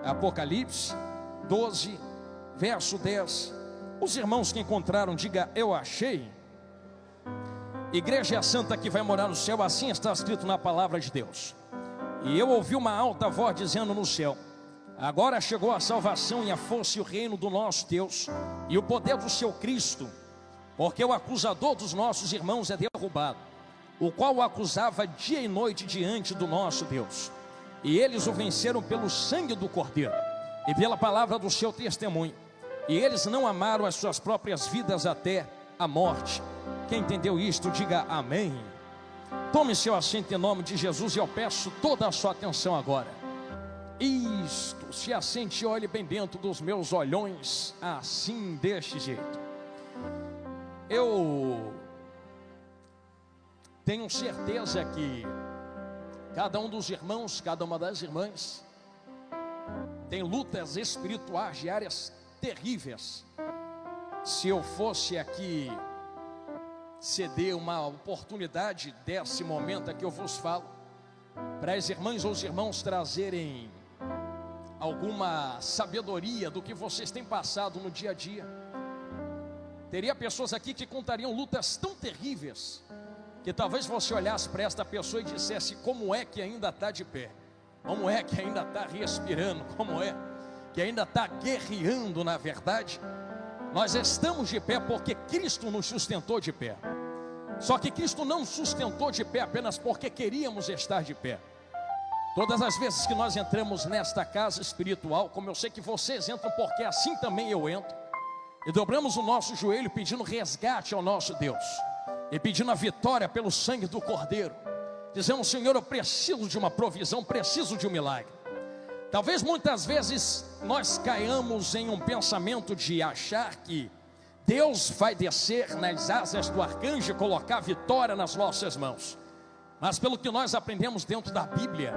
Apocalipse 12, verso 10. Os irmãos que encontraram, diga: eu achei. Igreja é a santa que vai morar no céu, assim está escrito na palavra de Deus. E eu ouvi uma alta voz dizendo no céu: agora chegou a salvação e a força e o reino do nosso Deus e o poder do seu Cristo, porque o acusador dos nossos irmãos é derrubado, o qual o acusava dia e noite diante do nosso Deus. E eles o venceram pelo sangue do Cordeiro e pela palavra do seu testemunho, e eles não amaram as suas próprias vidas até a morte. Quem entendeu isto, diga amém. Tome seu assento em nome de Jesus, e eu peço toda a sua atenção agora. Isto, se assente e olhe bem dentro dos meus olhões, assim, deste jeito. Eu tenho certeza que cada um dos irmãos, cada uma das irmãs tem lutas espirituais diárias terríveis. Se eu fosse aqui ceder uma oportunidade desse momento aqui eu vos falo, para as irmãs ou os irmãos trazerem alguma sabedoria do que vocês têm passado no dia a dia, teria pessoas aqui que contariam lutas tão terríveis, que talvez você olhasse para esta pessoa e dissesse: como é que ainda está de pé? Como é que ainda está respirando? Como é que ainda está guerreando? Na verdade, nós estamos de pé porque Cristo nos sustentou de pé. Só que Cristo não nos sustentou de pé apenas porque queríamos estar de pé. Todas as vezes que nós entramos nesta casa espiritual, como eu sei que vocês entram, porque assim também eu entro, e dobramos o nosso joelho pedindo resgate ao nosso Deus, e pedindo a vitória pelo sangue do Cordeiro, dizendo: Senhor, eu preciso de uma provisão, preciso de um milagre. Talvez muitas vezes nós caiamos em um pensamento de achar que Deus vai descer nas asas do arcanjo e colocar vitória nas nossas mãos. Mas pelo que nós aprendemos dentro da Bíblia,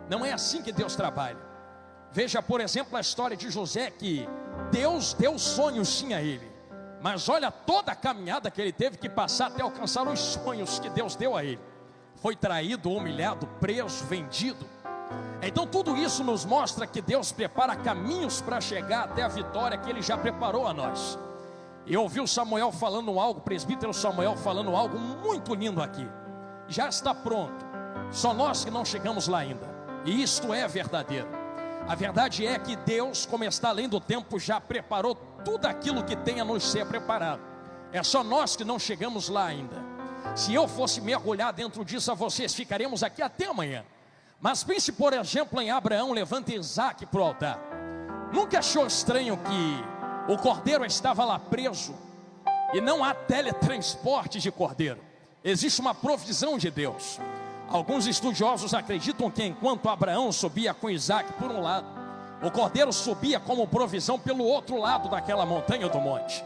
não é assim que Deus trabalha. Veja, por exemplo, a história de José, que Deus deu sonhos sim a ele, mas olha toda a caminhada que ele teve que passar até alcançar os sonhos que Deus deu a ele. Foi traído, humilhado, preso, vendido. Então tudo isso nos mostra que Deus prepara caminhos para chegar até a vitória que Ele já preparou a nós. Eu ouvi o Samuel falando algo, o presbítero Samuel falando algo muito lindo aqui. Já está pronto, só nós que não chegamos lá ainda. E isto é verdadeiro. A verdade é que Deus, como está além do tempo, já preparou tudo aquilo que tem a nos ser preparado. É só nós que não chegamos lá ainda. Se eu fosse mergulhar dentro disso, a vocês ficaremos aqui até amanhã. Mas pense, por exemplo, em Abraão levando Isaac para o altar. Nunca achou estranho que o cordeiro estava lá preso e não há teletransporte de cordeiro? Existe uma provisão de Deus. Alguns estudiosos acreditam que enquanto Abraão subia com Isaac por um lado, o cordeiro subia como provisão pelo outro lado daquela montanha do monte.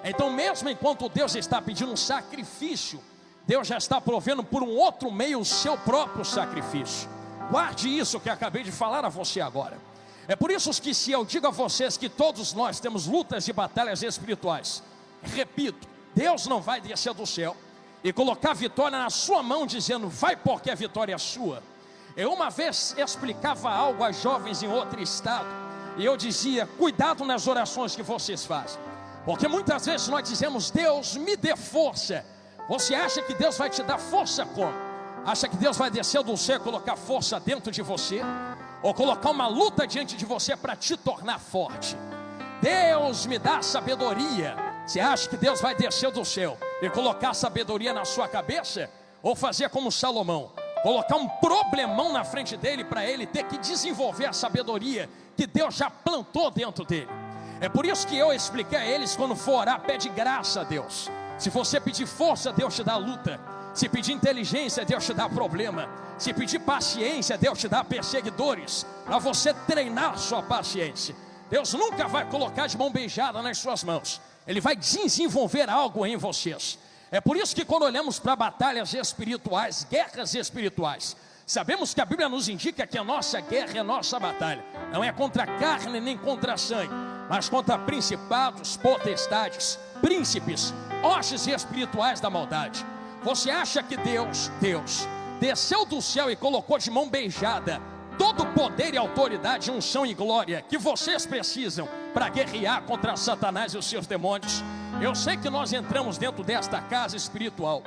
Então, mesmo enquanto Deus está pedindo um sacrifício, Deus já está provendo por um outro meio o seu próprio sacrifício. Guarde isso que acabei de falar a você agora. É por isso que, se eu digo a vocês que todos nós temos lutas e batalhas espirituais, repito, Deus não vai descer do céu e colocar a vitória na sua mão dizendo: vai porque a vitória é sua. Eu uma vez explicava algo a jovens em outro estado, e eu dizia: cuidado nas orações que vocês fazem, porque muitas vezes nós dizemos: Deus me dê força. Você acha que Deus vai te dar força como? Acha que Deus vai descer do céu e colocar força dentro de você? Ou colocar uma luta diante de você para te tornar forte? Deus me dá sabedoria. Você acha que Deus vai descer do céu e colocar sabedoria na sua cabeça? Ou fazer como Salomão, colocar um problemão na frente dele para ele ter que desenvolver a sabedoria que Deus já plantou dentro dele? É por isso que eu expliquei a eles: quando for orar, pede graça a Deus. Se você pedir força, Deus te dá luta. Se pedir inteligência, Deus te dá problema. Se pedir paciência, Deus te dá perseguidores, para você treinar sua paciência. Deus nunca vai colocar de mão beijada nas suas mãos. Ele vai desenvolver algo em vocês. É por isso que quando olhamos para batalhas espirituais, guerras espirituais, sabemos que a Bíblia nos indica que a nossa guerra, a nossa batalha, não é contra a carne nem contra a sangue, mas contra principados, potestades, príncipes, hostes espirituais da maldade. Você acha que Deus desceu do céu e colocou de mão beijada todo o poder e autoridade, unção e glória que vocês precisam para guerrear contra Satanás e os seus demônios. Eu sei que nós entramos dentro desta casa espiritual,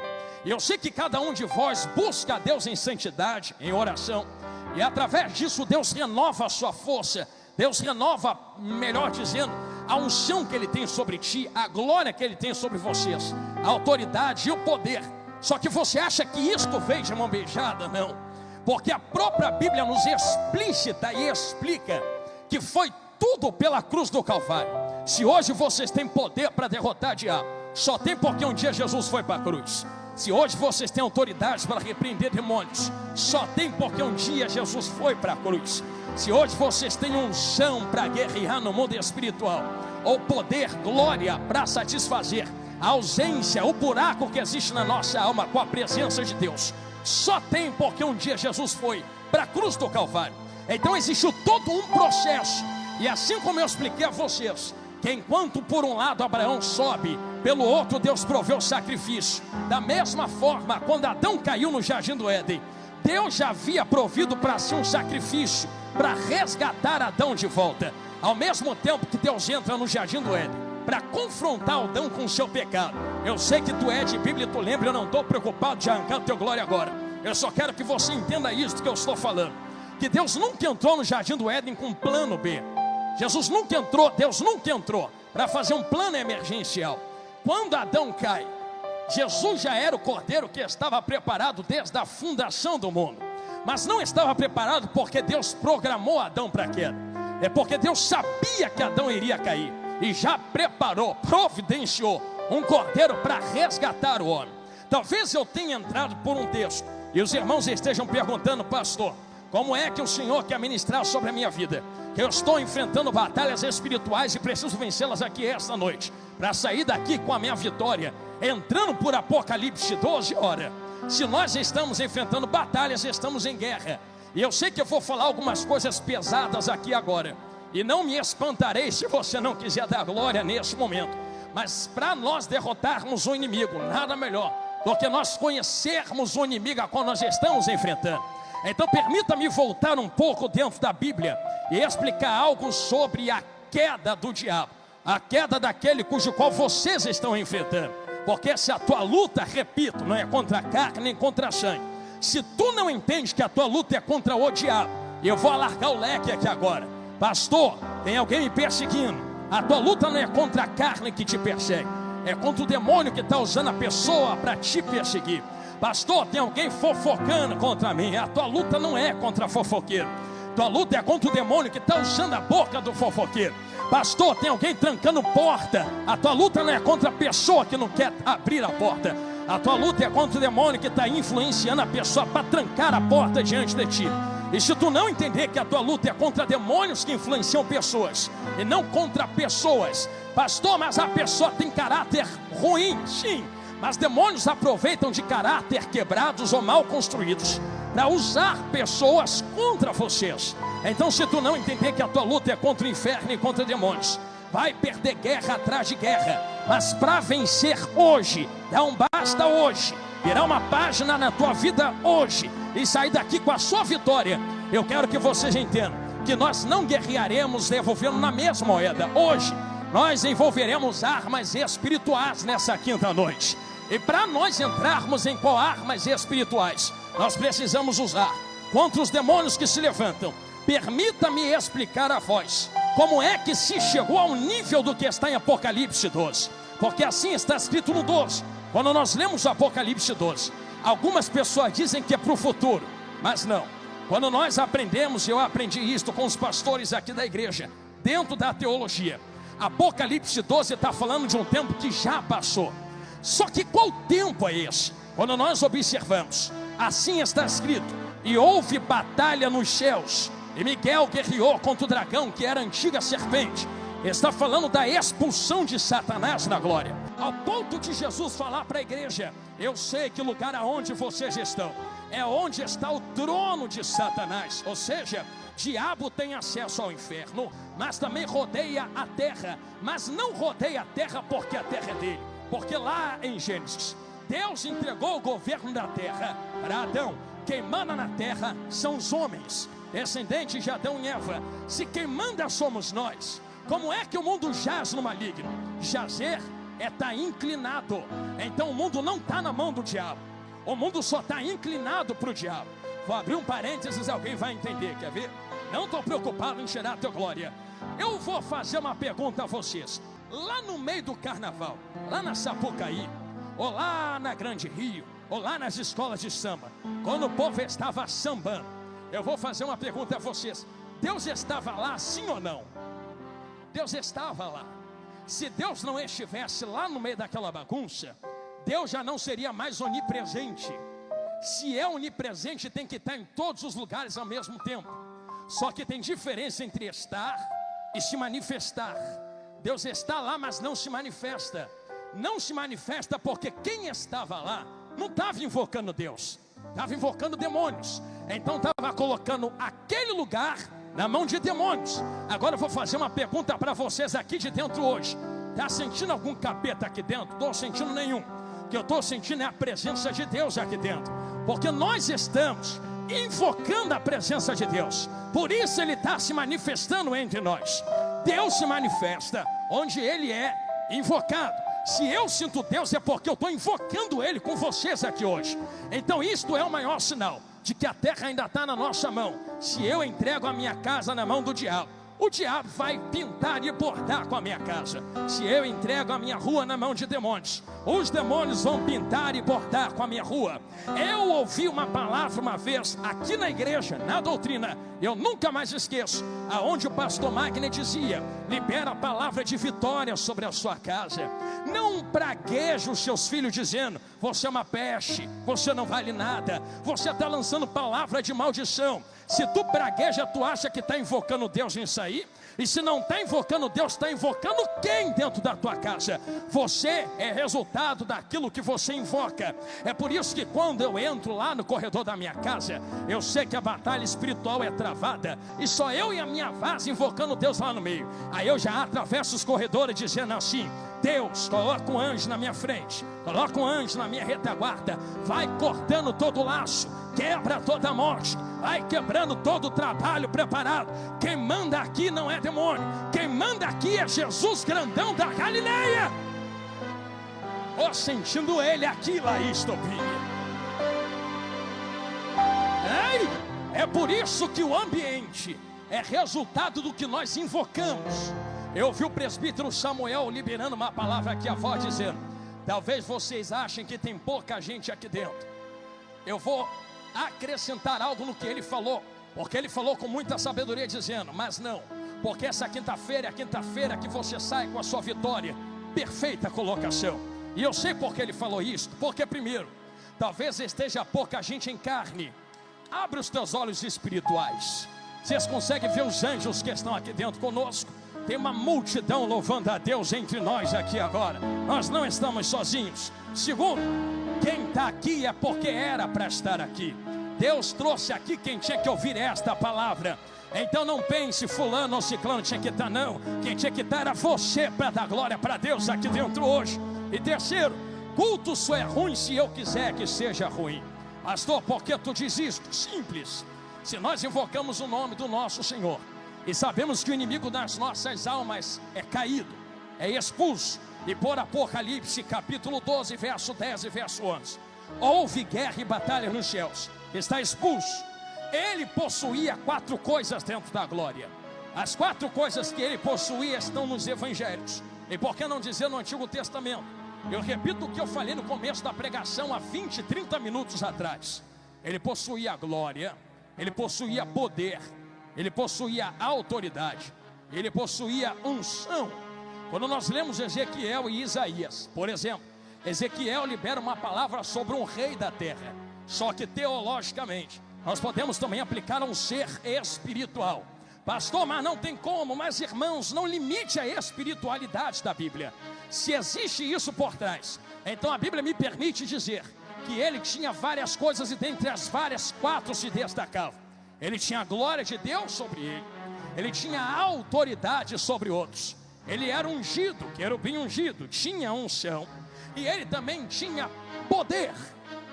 e eu sei que cada um de vós busca a Deus em santidade, em oração, e através disso Deus renova a sua força, Deus renova, melhor dizendo, a unção que Ele tem sobre ti, a glória que Ele tem sobre vocês, a autoridade e o poder. Só que você acha que isto veio de mão beijada? Não, porque a própria Bíblia nos explicita e explica que foi tudo pela cruz do Calvário. Se hoje vocês têm poder para derrotar o diabo, só tem porque um dia Jesus foi para a cruz. Se hoje vocês têm autoridade para repreender demônios, só tem porque um dia Jesus foi para a cruz. Se hoje vocês têm unção para guerrear no mundo espiritual, ou poder, glória para satisfazer a ausência, o buraco que existe na nossa alma com a presença de Deus, só tem porque um dia Jesus foi para a cruz do Calvário. Então existe todo um processo, e assim como eu expliquei a vocês, que enquanto por um lado Abraão sobe, pelo outro Deus proveu o sacrifício. Da mesma forma, quando Adão caiu no jardim do Éden, Deus já havia provido para si um sacrifício para resgatar Adão de volta. Ao mesmo tempo que Deus entra no jardim do Éden para confrontar Adão com o seu pecado. Eu sei que tu é de Bíblia e tu lembra, eu não estou preocupado de arrancar a tua glória agora. Eu só quero que você entenda isso que eu estou falando, que Deus nunca entrou no jardim do Éden com um plano B. Jesus nunca entrou, Deus nunca entrou para fazer um plano emergencial. Quando Adão cai, Jesus já era o cordeiro que estava preparado desde a fundação do mundo. Mas não estava preparado porque Deus programou Adão para a queda. É porque Deus sabia que Adão iria cair e já preparou, providenciou um cordeiro para resgatar o homem. Talvez eu tenha entrado por um texto e os irmãos estejam perguntando: pastor, como é que o Senhor quer ministrar sobre a minha vida? Que eu estou enfrentando batalhas espirituais e preciso vencê-las aqui esta noite, para sair daqui com a minha vitória, entrando por Apocalipse 12. Ora, se nós estamos enfrentando batalhas, estamos em guerra. E eu sei que eu vou falar algumas coisas pesadas aqui agora, e não me espantarei se você não quiser dar glória nesse momento. Mas para nós derrotarmos o inimigo, nada melhor do que nós conhecermos o inimigo a qual nós estamos enfrentando. Então permita-me voltar um pouco dentro da Bíblia e explicar algo sobre a queda do diabo, a queda daquele cujo qual vocês estão enfrentando. Porque se a tua luta, repito, não é contra a carne nem contra a sangue. Se tu não entende que a tua luta é contra o diabo, eu vou alargar o leque aqui agora. Pastor, tem alguém me perseguindo. A tua luta não é contra a carne que te persegue, é contra o demônio que está usando a pessoa para te perseguir. Pastor, tem alguém fofocando contra mim. A tua luta não é contra fofoqueiro, tua luta é contra o demônio que está usando a boca do fofoqueiro. Pastor, tem alguém trancando porta. A tua luta não é contra a pessoa que não quer abrir a porta, a tua luta é contra o demônio que está influenciando a pessoa para trancar a porta diante de ti. E se tu não entender que a tua luta é contra demônios que influenciam pessoas e não contra pessoas, pastor, mas a pessoa tem caráter ruim, sim, mas demônios aproveitam de caráter quebrados ou mal construídos para usar pessoas contra vocês. Então, se tu não entender que a tua luta é contra o inferno e contra demônios, vai perder guerra atrás de guerra. Mas para vencer hoje, dá um basta hoje, virar uma página na tua vida hoje e sair daqui com a sua vitória. Eu quero que vocês entendam que nós não guerrearemos devolvendo na mesma moeda. Hoje nós envolveremos armas espirituais nessa quinta noite. E para nós entrarmos em qual armas espirituais nós precisamos usar contra os demônios que se levantam, permita-me explicar a vós como é que se chegou ao nível do que está em Apocalipse 12. Porque assim está escrito no 12. Quando nós lemos o Apocalipse 12, algumas pessoas dizem que é para o futuro, mas não. Quando nós aprendemos, eu aprendi isso com os pastores aqui da igreja, dentro da teologia, Apocalipse 12 está falando de um tempo que já passou. Só que qual tempo é esse? Quando nós observamos, assim está escrito: e houve batalha nos céus, e Miguel guerreou contra o dragão, que era a antiga serpente. Está falando da expulsão de Satanás na glória, ao ponto de Jesus falar para a igreja: eu sei que o lugar aonde vocês estão é onde está o trono de Satanás. Ou seja, diabo tem acesso ao inferno, mas também rodeia a terra. Mas não rodeia a terra porque a terra é dele, porque lá em Gênesis, Deus entregou o governo da terra para Adão. Quem manda na terra são os homens. descendentes de Adão e Eva, se quem manda somos nós, como é que o mundo jaz no maligno? Jazer é estar inclinado. Então o mundo não está na mão do diabo, o mundo só está inclinado para o diabo. Vou abrir um parênteses, alguém vai entender, quer ver? Não estou preocupado em tirar a tua glória. Eu vou fazer uma pergunta a vocês. Lá no meio do carnaval, lá na Sapucaí, ou lá na Grande Rio, ou lá nas escolas de samba, quando o povo estava sambando, eu vou fazer uma pergunta a vocês. Deus estava lá, sim ou não? Deus estava lá. Se Deus não estivesse lá no meio daquela bagunça, Deus já não seria mais onipresente. Se é onipresente, tem que estar em todos os lugares ao mesmo tempo. Só que tem diferença entre estar e se manifestar. Deus está lá, mas não se manifesta. Não se manifesta porque quem estava lá não estava invocando Deus, estava invocando demônios. Então estava colocando aquele lugar na mão de demônios. Agora eu vou fazer uma pergunta para vocês aqui de dentro hoje. Está sentindo algum capeta aqui dentro? Estou sentindo nenhum. O que eu estou sentindo é a presença de Deus aqui dentro, porque nós estamos invocando a presença de Deus. Por isso Ele está se manifestando entre nós. Deus se manifesta onde Ele é invocado. Se eu sinto Deus é porque eu estou invocando Ele com vocês aqui hoje. Então isto é o maior sinal de que a terra ainda está na nossa mão. Se eu entrego a minha casa na mão do diabo, o diabo vai pintar e bordar com a minha casa. Se eu entrego a minha rua na mão de demônios, os demônios vão pintar e bordar com a minha rua. Eu ouvi uma palavra uma vez aqui na igreja, na doutrina, eu nunca mais esqueço, aonde o pastor Magner dizia: libera a palavra de vitória sobre a sua casa. Não pragueje os seus filhos dizendo: você é uma peste, você não vale nada, você está lançando palavra de maldição. Se tu pragueja, tu acha que está invocando Deus nisso aí? E se não está invocando Deus, está invocando quem dentro da tua casa? Você é resultado daquilo que você invoca. É por isso que quando eu entro lá no corredor da minha casa, eu sei que a batalha espiritual é travada, e só eu e a minha vaza invocando Deus lá no meio. Aí eu já atravesso os corredores dizendo assim: Deus, coloca um anjo na minha frente, coloca um anjo na minha retaguarda, vai cortando todo o laço, quebra toda a morte, vai quebrando todo o trabalho preparado. Quem manda aqui não é demônio, quem manda aqui é Jesus grandão da Galileia. Ó, sentindo Ele aqui, Laís Topinha. É por isso que o ambiente é resultado do que nós invocamos. Eu ouvi o presbítero Samuel liberando uma palavra aqui, a voz dizendo: talvez vocês achem que tem pouca gente aqui dentro. Eu vou acrescentar algo no que ele falou, porque ele falou com muita sabedoria, dizendo: mas não, porque essa quinta-feira é a quinta-feira que você sai com a sua vitória. Perfeita colocação. E eu sei porque ele falou isso. Porque primeiro, talvez esteja pouca gente em carne. Abre os teus olhos espirituais. Vocês conseguem ver os anjos que estão aqui dentro conosco? Tem uma multidão louvando a Deus entre nós aqui agora. Nós não estamos sozinhos. Segundo, quem está aqui é porque era para estar aqui. Deus trouxe aqui quem tinha que ouvir esta palavra. Então não pense fulano ou ciclano tinha que estar, não. Quem tinha que estar era você, para dar glória para Deus aqui dentro hoje. E terceiro, culto só é ruim se eu quiser que seja ruim. Pastor, por que tu diz isto? Simples. Se nós invocamos o nome do nosso Senhor e sabemos que o inimigo das nossas almas é caído, é expulso, e por Apocalipse capítulo 12, verso 10 e verso 11, houve guerra e batalha nos céus, está expulso. Ele possuía 4 coisas dentro da glória. As 4 coisas que ele possuía estão nos evangelhos. E por que não dizer no Antigo Testamento? Eu repito o que eu falei no começo da pregação há 20, 30 minutos atrás. Ele possuía glória, ele possuía poder, ele possuía autoridade, ele possuía unção. Quando nós lemos Ezequiel e Isaías, por exemplo, Ezequiel libera uma palavra sobre um rei da terra. Só que teologicamente nós podemos também aplicar a um ser espiritual. Pastor, mas não tem como. Mas irmãos, não limite a espiritualidade da Bíblia. Se existe isso por trás, então a Bíblia me permite dizer que ele tinha várias coisas, e dentre as várias, 4 se destacavam. Ele tinha a glória de Deus sobre ele, ele tinha a autoridade sobre outros, ele era ungido, querubim ungido, tinha unção, e ele também tinha poder.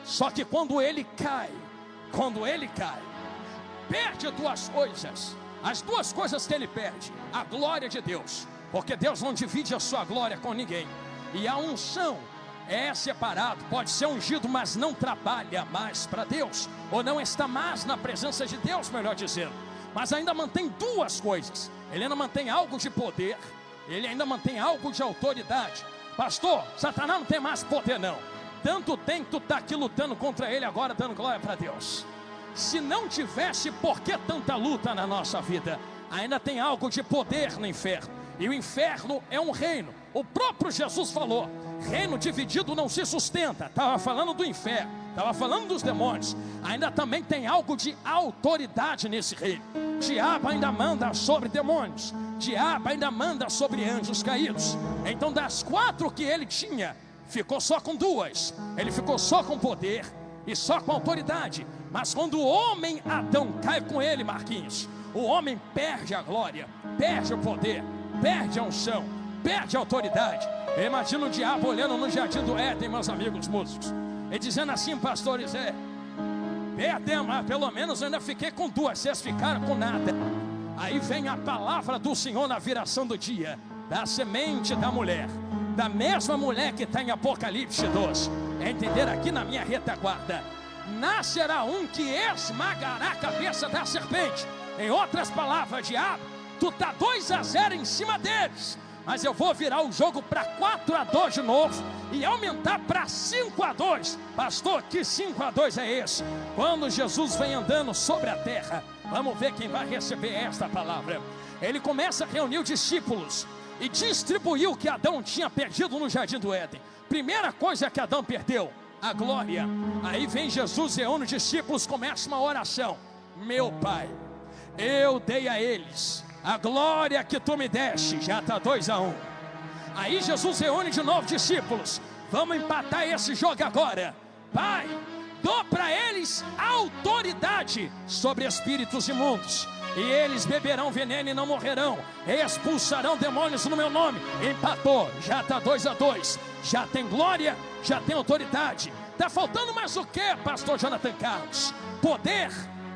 Só que quando ele cai, perde duas coisas. As duas coisas que ele perde: a glória de Deus, porque Deus não divide a sua glória com ninguém, e a unção. É separado, pode ser ungido, mas não trabalha mais para Deus, ou não está mais na presença de Deus, melhor dizendo. Mas ainda mantém duas coisas: ele ainda mantém algo de poder, ele ainda mantém algo de autoridade. Pastor, Satanás não tem mais poder não. Tanto tem que tu está aqui lutando contra ele agora, dando glória para Deus. Se não tivesse, por que tanta luta na nossa vida? Ainda tem algo de poder no inferno, e o inferno é um reino. O próprio Jesus falou: reino dividido não se sustenta. Estava falando do inferno, estava falando dos demônios. Ainda também tem algo de autoridade nesse reino. Diabo ainda manda sobre demônios, diabo ainda manda sobre anjos caídos. Então das 4 que ele tinha, ficou só com 2. Ele ficou só com poder e só com autoridade. Mas quando o homem Adão cai com ele, Marquinhos, o homem perde a glória, perde o poder, perde a unção, perde a autoridade. Eu imagino o diabo olhando no jardim do Éden, meus amigos músicos, e dizendo assim: pastor Zé, perdemos, mas pelo menos eu ainda fiquei com 2, vocês ficaram com nada. Aí vem a palavra do Senhor na viração do dia, da semente da mulher, da mesma mulher que está em Apocalipse 12. É entender aqui na minha retaguarda: nascerá um que esmagará a cabeça da serpente. Em outras palavras, diabo, tu está 2-0 em cima deles, mas eu vou virar o jogo para 4-2 de novo e aumentar para 5-2. Pastor, que 5-2 é esse? Quando Jesus vem andando sobre a terra, vamos ver quem vai receber esta palavra. Ele começa a reunir os discípulos e distribuir o que Adão tinha perdido no jardim do Éden. Primeira coisa que Adão perdeu: a glória. Aí vem Jesus, reúne os discípulos, começa uma oração: meu Pai, eu dei a eles a glória que tu me deste. Já está 2-1. Aí Jesus reúne de novo discípulos: vamos empatar esse jogo agora. Pai, dou para eles autoridade sobre espíritos imundos, e eles beberão veneno e não morrerão, expulsarão demônios no meu nome. Empatou, já está 2-2. Já tem glória, já tem autoridade. Está faltando mais o que, pastor Jonathan Carlos? Poder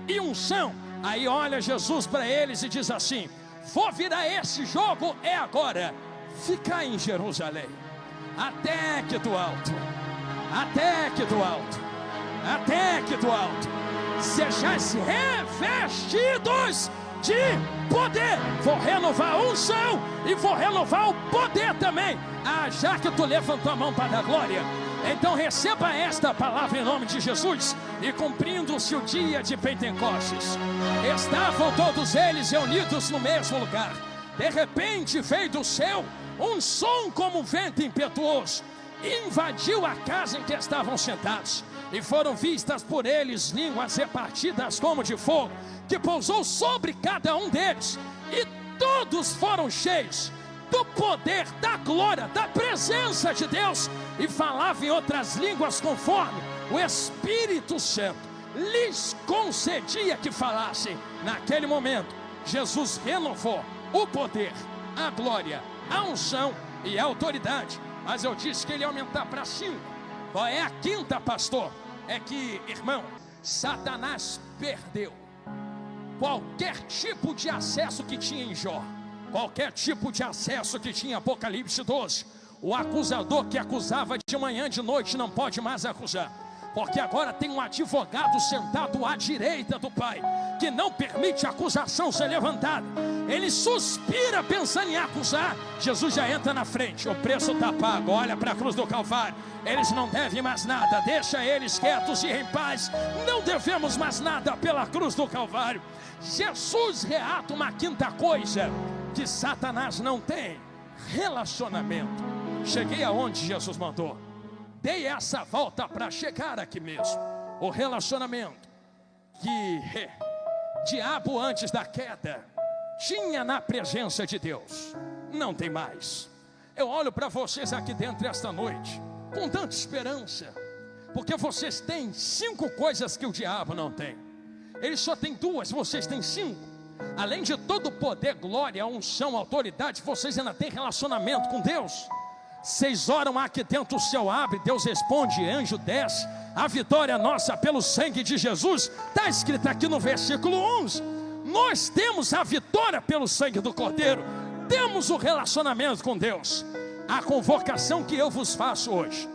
e unção. Aí olha Jesus para eles e diz assim: vou virar esse jogo, é agora. Ficar em Jerusalém até que do alto, até que do alto, até que do alto sejais revestidos de poder. Vou renovar a unção e vou renovar o poder também. Já que tu levantou a mão para dar glória, então receba esta palavra em nome de Jesus. E cumprindo-se o dia de Pentecostes, estavam todos eles reunidos no mesmo lugar. De repente veio do céu um som como um vento impetuoso, invadiu a casa em que estavam sentados, e foram vistas por eles línguas repartidas como de fogo, que pousou sobre cada um deles, e todos foram cheios do poder, da glória, da presença de Deus, e falavam em outras línguas conforme o Espírito Santo lhes concedia que falassem. Naquele momento, Jesus renovou o poder, a glória, a unção e a autoridade. Mas eu disse que ele ia aumentar para 5. Qual é a quinta, pastor? É que, irmão, Satanás perdeu qualquer tipo de acesso que tinha em Jó, qualquer tipo de acesso que tinha em Apocalipse 12. O acusador que acusava de manhã e de noite não pode mais acusar, porque agora tem um advogado sentado à direita do Pai, que não permite a acusação ser levantada. Ele suspira pensando em acusar, Jesus já entra na frente: o preço está pago, olha para a cruz do Calvário, eles não devem mais nada, deixa eles quietos e em paz, não devemos mais nada pela cruz do Calvário. Jesus reata uma quinta coisa que Satanás não tem: relacionamento. Cheguei aonde Jesus mandou, dei essa volta para chegar aqui mesmo. O relacionamento que diabo antes da queda tinha na presença de Deus, não tem mais. Eu olho para vocês aqui dentro esta noite com tanta esperança, porque vocês têm 5 coisas que o diabo não tem. Ele só tem 2, vocês têm 5. Além de todo o poder, glória, unção, autoridade, vocês ainda têm relacionamento com Deus. Vocês oram aqui dentro, o céu abre, Deus responde, anjo desce. A vitória é nossa pelo sangue de Jesus. Está escrito aqui no versículo 11. Nós temos a vitória pelo sangue do Cordeiro. Temos o relacionamento com Deus. A convocação que eu vos faço hoje,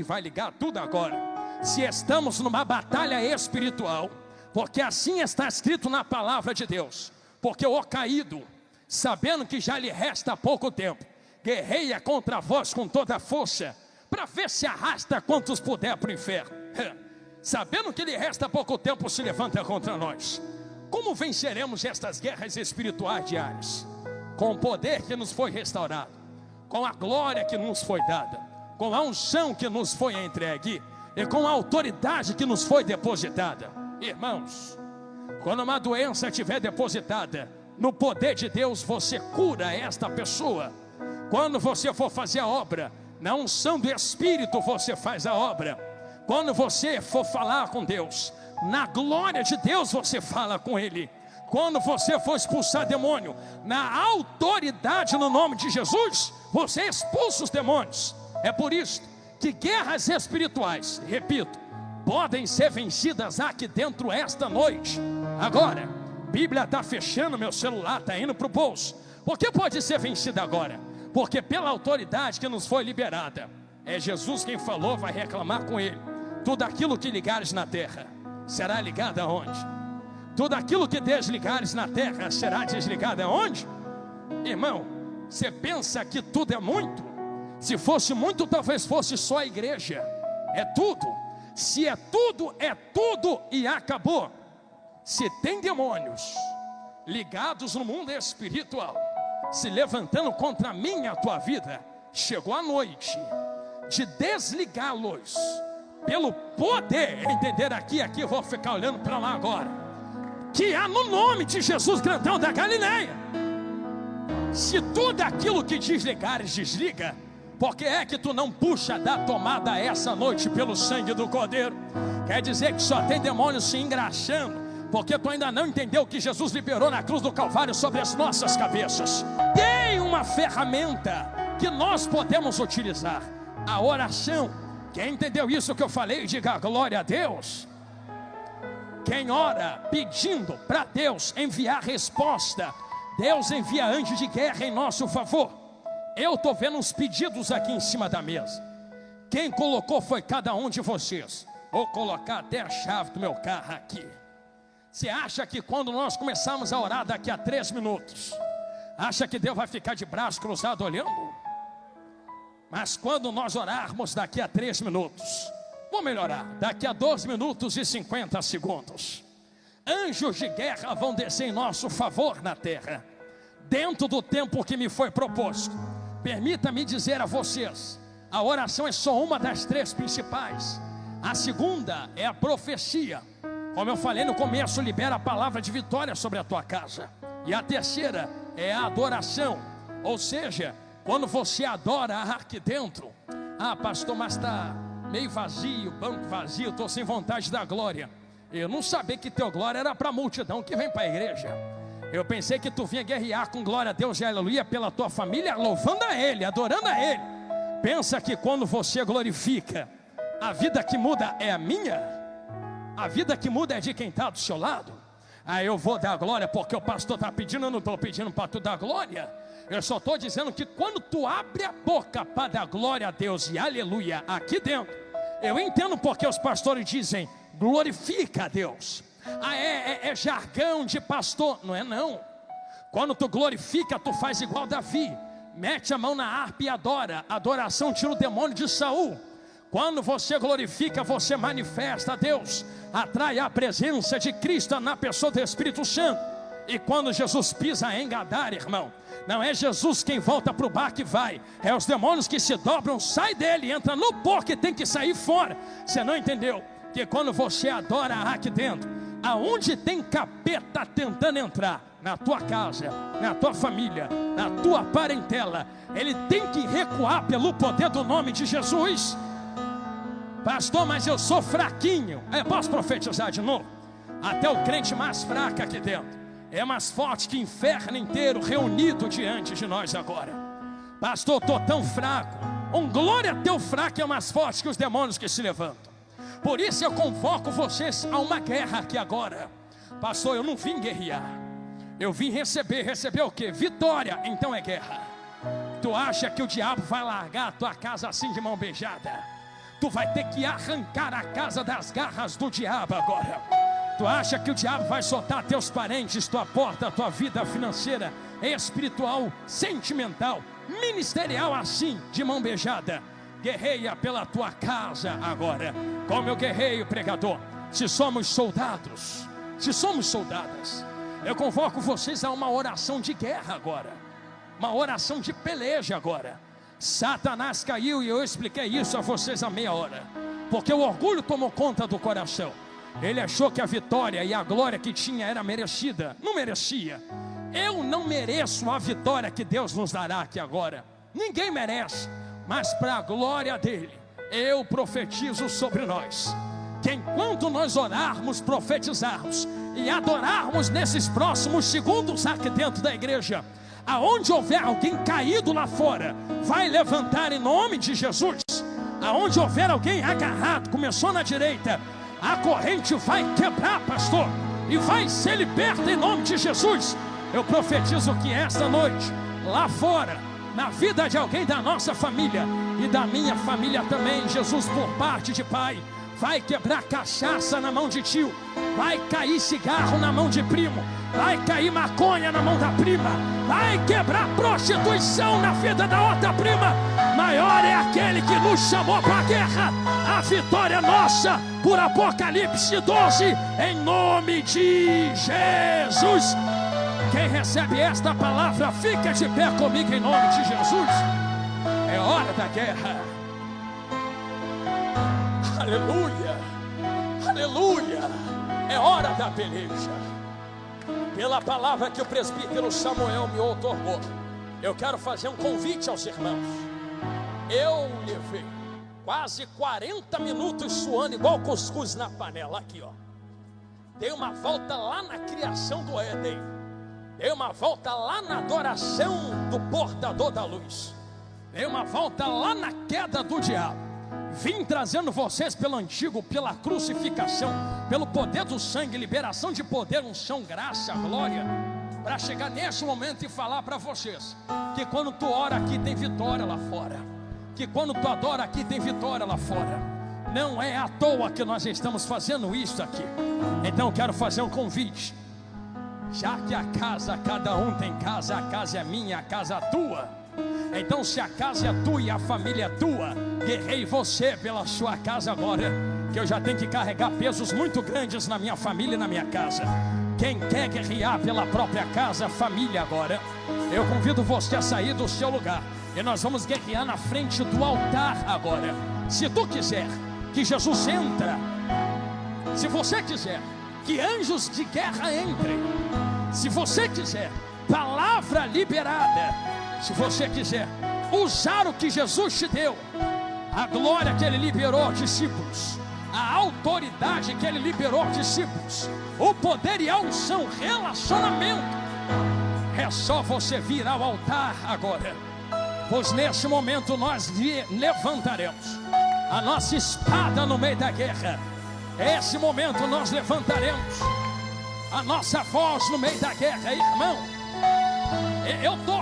vai ligar tudo agora. Se estamos numa batalha espiritual, porque assim está escrito na palavra de Deus. Porque o caído, sabendo que já lhe resta pouco tempo, guerreia contra vós com toda a força, para ver se arrasta quantos puder para o inferno. Sabendo que lhe resta pouco tempo, se levanta contra nós. Como venceremos estas guerras espirituais diárias? Com o poder que nos foi restaurado, com a glória que nos foi dada, com a unção que nos foi entregue e com a autoridade que nos foi depositada. Irmãos, quando uma doença estiver depositada no poder de Deus, você cura esta pessoa. Quando você for fazer a obra, na unção do Espírito você faz a obra. Quando você for falar com Deus, na glória de Deus você fala com Ele. Quando você for expulsar demônio, na autoridade no nome de Jesus, você expulsa os demônios. É por isso que guerras espirituais, repito, podem ser vencidas aqui dentro esta noite. Agora, a Bíblia está fechando, meu celular está indo para o bolso. Por que pode ser vencida agora? Porque pela autoridade que nos foi liberada, é Jesus quem falou, vai reclamar com Ele. Tudo aquilo que ligares na terra, será ligado aonde? Tudo aquilo que desligares na terra, será desligado aonde? Irmão, você pensa que tudo é muito? Se fosse muito, talvez fosse só a igreja. É tudo. Se é tudo e acabou. Se tem demônios ligados no mundo espiritual, se levantando contra mim e a tua vida, chegou a noite de desligá-los pelo poder. Entender aqui, eu vou ficar olhando para lá agora, que há no nome de Jesus, grandão da Galileia. Se tudo aquilo que desligares, desliga, porque é que tu não puxa da tomada essa noite pelo sangue do Cordeiro? Quer dizer que só tem demônio se engraxando, porque tu ainda não entendeu o que Jesus liberou na cruz do Calvário sobre as nossas cabeças. Tem uma ferramenta que nós podemos utilizar, a oração. Quem entendeu isso que eu falei, diga glória a Deus. Quem ora pedindo para Deus enviar resposta, Deus envia anjo de guerra em nosso favor. Eu estou vendo uns pedidos aqui em cima da mesa. Quem colocou foi cada um de vocês. Vou colocar até a chave do meu carro aqui. Você acha que quando nós começarmos a orar daqui a 3 minutos, acha que Deus vai ficar de braço cruzado olhando? Mas quando nós orarmos daqui a 3 minutos, vou melhorar, daqui a 2 minutos e 50 segundos, anjos de guerra vão descer em nosso favor na terra, dentro do tempo que me foi proposto. Permita-me dizer a vocês, a oração é só uma das 3 principais. A segunda é a profecia. Como eu falei no começo, libera a palavra de vitória sobre a tua casa. E a terceira é a adoração. Ou seja, quando você adora aqui dentro, pastor, mas está meio vazio, banco vazio, estou sem vontade da glória. Eu não sabia que teu glória era para a multidão que vem para a igreja. Eu pensei que tu vinha guerrear com glória a Deus e aleluia pela tua família, louvando a Ele, adorando a Ele. Pensa que quando você glorifica, a vida que muda é a minha? A vida que muda é de quem está do seu lado? Eu vou dar glória porque o pastor está pedindo, eu não estou pedindo para tu dar glória. Eu só estou dizendo que quando tu abre a boca para dar glória a Deus e aleluia aqui dentro, eu entendo porque os pastores dizem, glorifica a Deus. É jargão de pastor. Não é não. Quando tu glorifica, tu faz igual Davi, mete a mão na harpa e adora. Adoração tira o demônio de Saul. Quando você glorifica, você manifesta a Deus, atrai a presença de Cristo na pessoa do Espírito Santo. E quando Jesus pisa em Gadara, irmão, não é Jesus quem volta para o bar que vai, é os demônios que se dobram, sai dele, entra no porco e tem que sair fora. Você não entendeu? Que quando você adora aqui dentro, aonde tem capeta tentando entrar, na tua casa, na tua família, na tua parentela, ele tem que recuar pelo poder do nome de Jesus. Pastor, mas eu sou fraquinho. Posso profetizar de novo? Até o crente mais fraco aqui dentro é mais forte que o inferno inteiro reunido diante de nós agora. Pastor, estou tão fraco Um glória teu fraco é mais forte que os demônios que se levantam. Por isso eu convoco vocês a uma guerra aqui agora. Pastor, eu não vim guerrear, eu vim receber o quê? Vitória. Então é guerra. Tu acha que o diabo vai largar a tua casa assim de mão beijada? Tu vai ter que arrancar a casa das garras do diabo agora. Tu acha que o diabo vai soltar teus parentes, tua porta, tua vida financeira, espiritual, sentimental, ministerial assim, de mão beijada? Guerreia pela tua casa agora. Como eu guerreio, pregador? Se somos soldados, se somos soldadas, eu convoco vocês a uma oração de guerra agora, uma oração de peleja agora. Satanás caiu e eu expliquei isso a vocês há meia hora, porque o orgulho tomou conta do coração. Ele achou que a vitória e a glória que tinha era merecida. Não merecia. Eu não mereço a vitória que Deus nos dará aqui agora. Ninguém merece. Mas para a glória dele, eu profetizo sobre nós, que enquanto nós orarmos, profetizarmos e adorarmos nesses próximos segundos aqui dentro da igreja, aonde houver alguém caído lá fora, vai levantar em nome de Jesus. Aonde houver alguém agarrado, começou na direita, a corrente vai quebrar, pastor, e vai ser liberta em nome de Jesus. Eu profetizo que esta noite, lá fora, na vida de alguém da nossa família e da minha família também, Jesus, por parte de pai, vai quebrar cachaça na mão de tio, vai cair cigarro na mão de primo, vai cair maconha na mão da prima, vai quebrar prostituição na vida da outra prima. Maior é aquele que nos chamou para a guerra. A vitória é nossa, por Apocalipse 12, em nome de Jesus. Quem recebe esta palavra, fica de pé comigo em nome de Jesus. É hora da guerra. Aleluia, aleluia. É hora da peleja. Pela palavra que o presbítero Samuel me outorgou, eu quero fazer um convite aos irmãos. Eu levei quase 40 minutos suando igual cuscuz na panela. Aqui, ó. Dei uma volta lá na criação do Éden. Dei uma volta lá na adoração do portador da luz. Dei uma volta lá na queda do diabo. Vim trazendo vocês pelo antigo, pela crucificação, pelo poder do sangue, liberação de poder, unção, graça, glória, para chegar nesse momento e falar para vocês que quando tu ora aqui tem vitória lá fora, que quando tu adora aqui tem vitória lá fora. Não é à toa que nós estamos fazendo isso aqui. Então eu quero fazer um convite. Já que a casa, cada um tem casa, a casa é minha, a casa é tua. Então se a casa é tua e a família é tua, guerrei você pela sua casa agora, que eu já tenho que carregar pesos muito grandes na minha família e na minha casa. Quem quer guerrear pela própria casa, família agora, eu convido você a sair do seu lugar, e nós vamos guerrear na frente do altar agora. Se tu quiser que Jesus entre, se você quiser que anjos de guerra entrem, se você quiser palavra liberada, se você quiser usar o que Jesus te deu, a glória que Ele liberou aos discípulos, a autoridade que Ele liberou aos discípulos, o poder e a unção, relacionamento, é só você vir ao altar agora, pois nesse momento nós levantaremos a nossa espada no meio da guerra. Esse momento nós levantaremos a nossa voz no meio da guerra, irmão.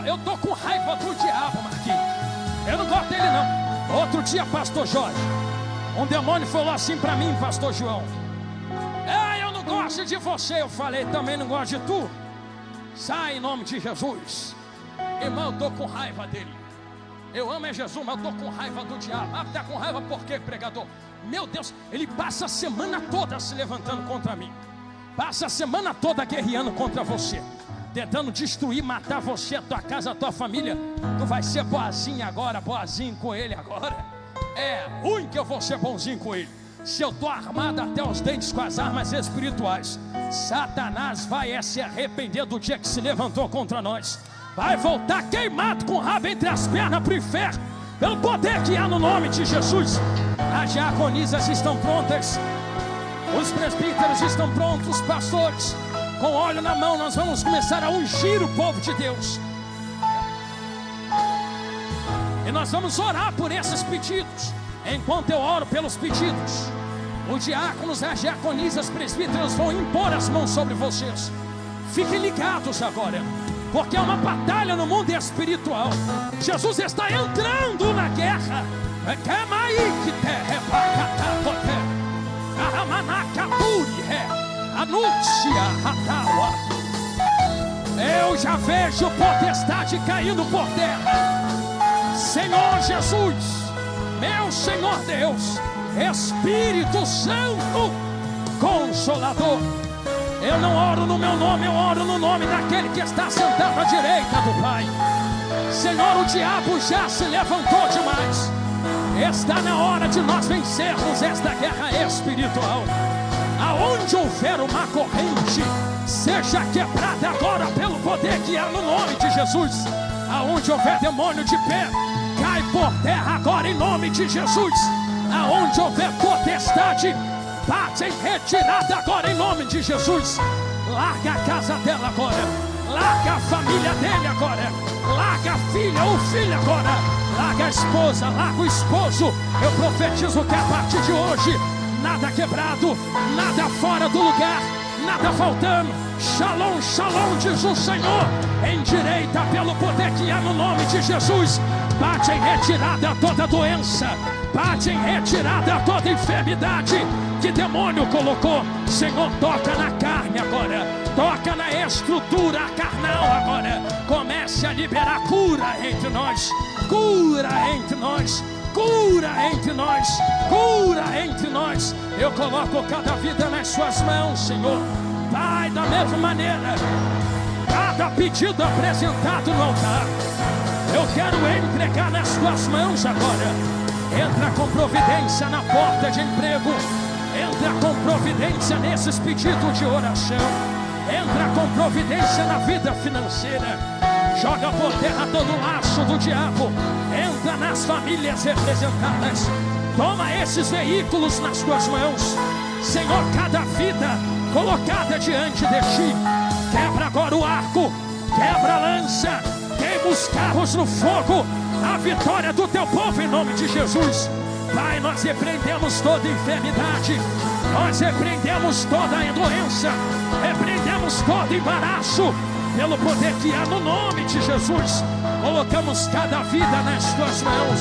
Eu tô com raiva do diabo, Marquinhos. Eu não gosto dele não. Outro dia, pastor Jorge, um demônio falou assim para mim, pastor João: eu não gosto de você. Eu falei: também não gosto de tu. Sai em nome de Jesus. Irmão, eu tô com raiva dele. Eu amo Jesus, mas eu tô com raiva do diabo. Tá com raiva por quê, pregador? Meu Deus, ele passa a semana toda se levantando contra mim, passa a semana toda guerreando contra você, tentando destruir, matar você, a tua casa, a tua família. Tu vai ser boazinho agora, boazinho com ele agora. É ruim que eu vou ser bonzinho com ele. Se eu estou armado até os dentes com as armas espirituais, Satanás vai se arrepender do dia que se levantou contra nós. Vai voltar queimado com o rabo entre as pernas para o inferno, pelo poder que há no nome de Jesus. As diaconisas estão prontas, os presbíteros estão prontos, os pastores com óleo na mão. Nós vamos começar a ungir o povo de Deus. E nós vamos orar por esses pedidos. Enquanto eu oro pelos pedidos, os diáconos, as diaconisas, presbíteros vão impor as mãos sobre vocês. Fiquem ligados agora, porque é uma batalha no mundo espiritual. Jesus está entrando na guerra. Eu já vejo potestade caindo por terra. Senhor Jesus, meu Senhor Deus, Espírito Santo, Consolador. Eu não oro no meu nome, eu oro no nome daquele que está sentado à direita do Pai. Senhor, o diabo já se levantou demais. Está na hora de nós vencermos esta guerra espiritual. Aonde houver uma corrente, seja quebrada agora pelo poder que há no nome de Jesus. Aonde houver demônio de pé, cai por terra agora em nome de Jesus. Aonde houver potestade, bate em retirada agora em nome de Jesus. Larga a casa dela agora, larga a família dele agora, larga a filha ou filho agora, larga a esposa, larga o esposo. Eu profetizo que a partir de hoje, nada quebrado, nada fora do lugar, nada faltando. Shalom, shalom, diz o Senhor. Endireita pelo poder que há no nome de Jesus. Bate em retirada toda doença, bate em retirada toda enfermidade que demônio colocou. Senhor, toca na carne agora, toca na estrutura carnal agora. Comece a liberar cura entre nós, cura entre nós, cura entre nós, cura entre nós. Eu coloco cada vida nas suas mãos, Senhor. Pai, da mesma maneira, cada pedido apresentado no altar, eu quero entregar nas suas mãos agora. Entra com providência na porta de emprego, entra com providência nesses pedidos de oração, entra com providência na vida financeira. Joga por terra todo o laço do diabo, entra nas famílias representadas. Toma esses veículos nas tuas mãos, Senhor. Cada vida colocada diante de ti, quebra agora o arco, quebra a lança, queima os carros no fogo. A vitória do teu povo em nome de Jesus. Pai, nós repreendemos toda enfermidade, nós repreendemos toda a doença, repreendemos todo embaraço pelo poder que há no nome de Jesus. Colocamos cada vida nas tuas mãos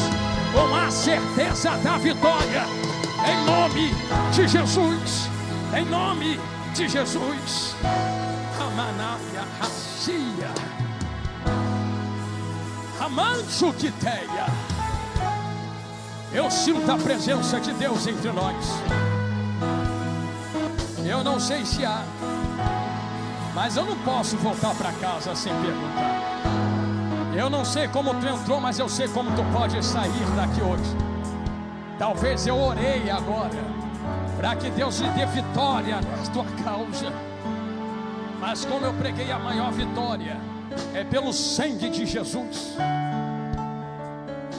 com a certeza da vitória em nome de Jesus, em nome de Jesus. Amanaya Racia Amancho Quiteia. Eu sinto a presença de Deus entre nós. Eu não sei se há, mas eu não posso voltar para casa sem perguntar. Eu não sei como tu entrou, mas eu sei como tu pode sair daqui hoje. Talvez eu orei agora para que Deus lhe dê vitória na tua causa, mas como eu preguei, a maior vitória é pelo sangue de Jesus.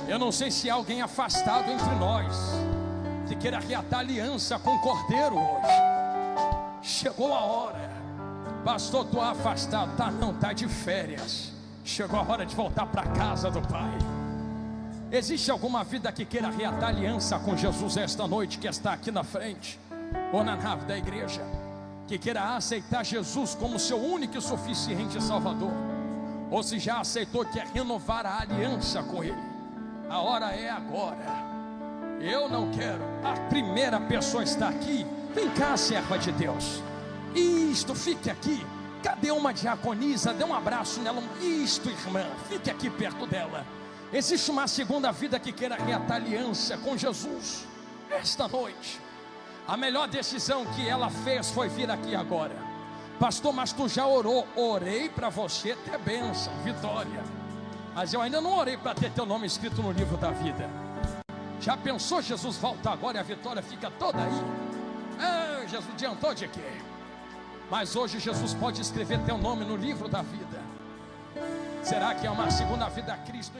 Eu não sei se há alguém afastado entre nós que queira reatar aliança com o Cordeiro hoje. Chegou a hora. Pastor, estou afastado. Tá não, tá de férias. Chegou a hora de voltar para a casa do Pai. Existe alguma vida que queira reatar aliança com Jesus esta noite, que está aqui na frente, ou na nave da igreja, que queira aceitar Jesus como seu único e suficiente Salvador, ou se já aceitou, quer renovar a aliança com Ele? A hora é agora. Eu não quero. A primeira pessoa está aqui. Vem cá, serva de Deus. Isto, fique aqui. Cadê uma diaconisa? Dê um abraço nela. Isto, irmã, fique aqui perto dela. Existe uma segunda vida que queira reatar aliança com Jesus esta noite. A melhor decisão que ela fez foi vir aqui agora. Pastor, mas tu já orou? Orei para você ter bênção, vitória, mas eu ainda não orei para ter teu nome escrito no livro da vida. Já pensou, Jesus volta agora e a vitória fica toda aí? Ah, Jesus adiantou de quê? Mas hoje Jesus pode escrever teu nome no livro da vida. Será que é uma segunda vida a Cristo?